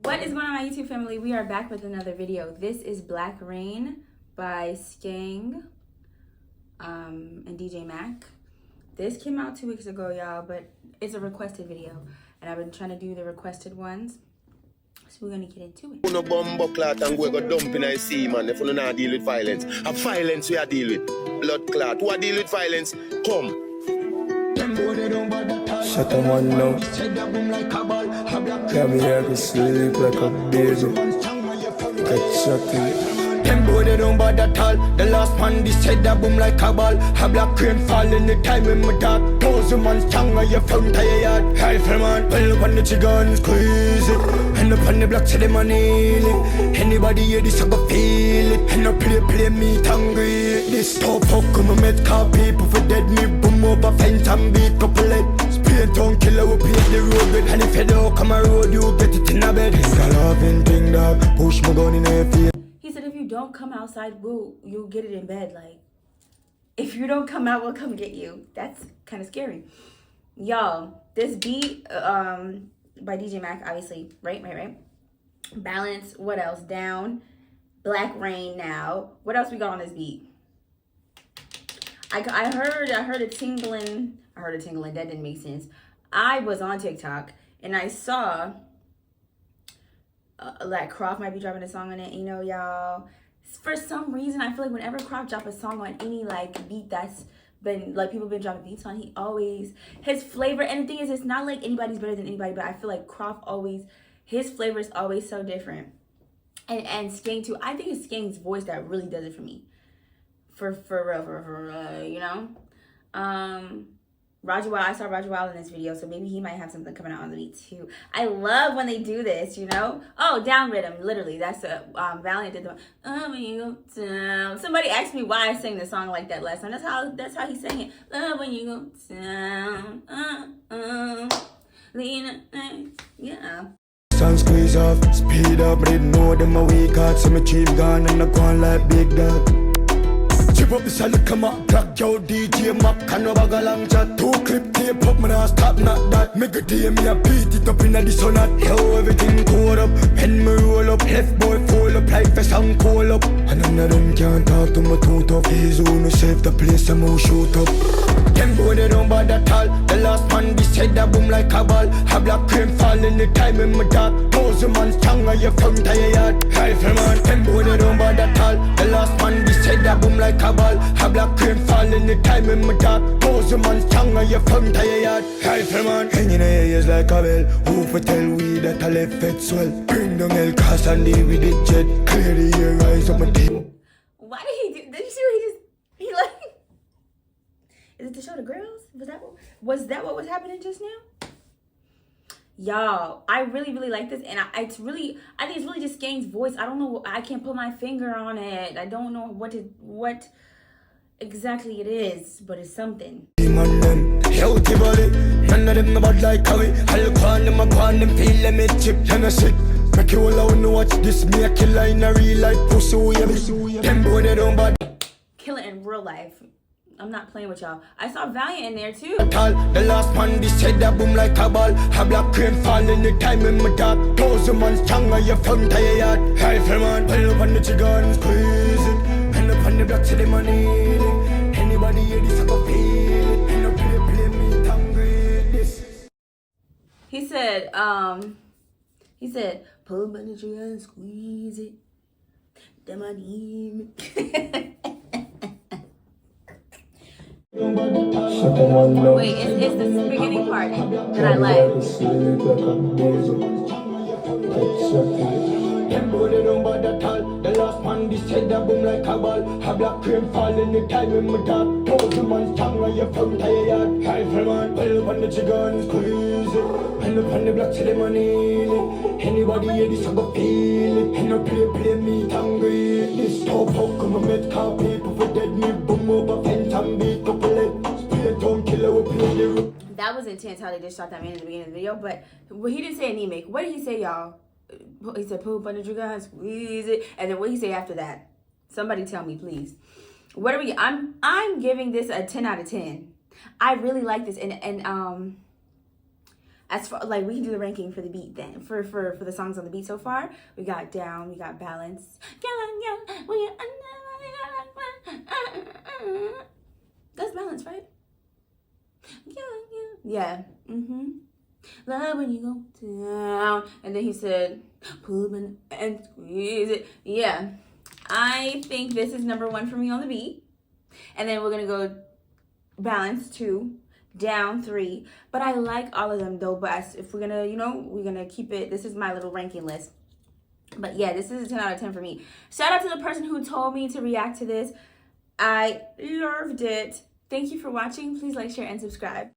What is going on, my YouTube family? We are back with another video. This is Black Rain by Skeng and Djmac. This came out 2 weeks ago, y'all, but it's a requested video, and I've been trying to do the requested ones, so we're gonna get into it. No bomb clot and go dump in I see, man. If you not deal with violence, violence we are deal with. Blood clot, who are deal with violence? Come. Shut them one now. Got me here to sleep like a baby. Get shut in. Them boy they don't bother at all. The last man they said that boom like a ball. A black crane fall in the time when my dog. 1,000 man strong on your front of your yard. Rifleman, pull up on the trigger and squeeze it. End up on the block so them on nail it. Anybody hear this I go feel it. And no play meat and greet. This top fuck come met car people for dead me. Boom over fence and beat couple it. Speed town killer will pave the road with. And if you don't come a road you get it in a bed. It's a loving thing dog. Push my gun in your face. He said if you don't come outside, you'll get it in bed. Like, if you don't come out, we'll come get you. That's kind of scary. Y'all, this beat by Djmac, obviously, right? Balance, what else? Down, Black Rain now. What else we got on this beat? I heard a tingling. That didn't make sense. I was on TikTok and I saw like Croft might be dropping a song on it, you know, y'all. For some reason, I feel like whenever Croft drop a song on any like beat that's been like people been dropping beats on, he always his flavor. And the thing is, it's not like anybody's better than anybody, but I feel like Croft always his flavor is always so different. And Skeng too. I think it's Skeng's voice that really does it for me. For real, you know. Roger Wild, I saw Roger Wild in this video, so maybe he might have something coming out on the beat too. I love when they do this, you know? Oh, down rhythm, literally. That's a Valiant did the when you go down. Somebody asked me why I sang the song like that last time. That's how he sang it. Love when you go down. Yeah. Sun squeeze off, speed up, but didn't know them a weak heart. So my cheap gone and I gone like big dog. Chip up the salad, come up, crack your Djmac, can no bag a long chat. 2 clip tape up, man, I stop, not that. Make a day, me a beat it up in the sun at. Yo, everything caught up, pen me roll up, left boy fall up, like a sound call up. And none of them can't talk to me too tough. He's who no save the place, I'm who shoot up. Them boy they don't bother at all. The last man they said that boom like a ball. A black crane fall in the time when my dog. 1,000 man strong on your front of your yard. Rifleman, them boy they don't bother at all. The last man they said that boom like a ball. A black crane fall in the time when my dog. 1,000 man strong on your front of your yard. Rifleman, hanging in your ears like a bell. Who for tell we that I left it swell. Bring down El Cas and deal with it jet. Clear the air, rise up my team. Why did he do? Did you see what he like? Is it to show the girls? Was that what was happening just now? Y'all, I really like this, and I think it's really just Skeng's voice. I don't know. I can't put my finger on it. I don't know what exactly it is, but it's something. Healthy body, none of them no bad like Howie. I'll call them, I call them, feel them, it chip, and I shit. Make you all out, watch this, me a killer in a real life, pussy, them boy they don't bad. Kill it in real life. I'm not playing with y'all. I saw Valiant in there too. The last man they said that boom like a ball. A black crane fall in the time when my dog. 1,000 man strong on your front of your yard. Rifleman, pull up on the trigger and squeeze it. End up on the block so them on nail it. Anybody hear this I go feel it. And no play meat and greet this. He said, pull up on the trigger and squeeze it. Them on him. Wait, it's the beginning part that I like. The last man they said that boom like a ball. A black crane fall in the time when my dog. 1,000 man strong on your front of your yard. Rifleman, pull up on the trigger and squeeze it. End up on the block so them on nail it. Anybody hear this I go feel it. And no play meat and greet this. Top up come and met car people for dead me. Boom over fence and beat couple it. Speed town killer will play the road. That was intense how they just shot that man in the beginning of the video, but he didn't say anemic. What did he say, y'all? He said, poop on the trigger and squeeze it. And then what did he say after that? Somebody tell me, please. What are we? I'm giving this a 10 out of 10. I really like this, and as far like we can do the ranking for the beat then for the songs on the beat so far. We got Down, we got Balance. That's Balance, right? Yeah. Love when you go down. And then he said, pull it and squeeze it. Yeah. I think this is number 1 for me on the beat. And then we're gonna go Balance 2, Down 3. But I like all of them though. But if we're gonna, we're gonna keep it. This is my little ranking list. But yeah, this is a 10 out of 10 for me. Shout out to the person who told me to react to this. I loved it. Thank you for watching. Please like, share, and subscribe.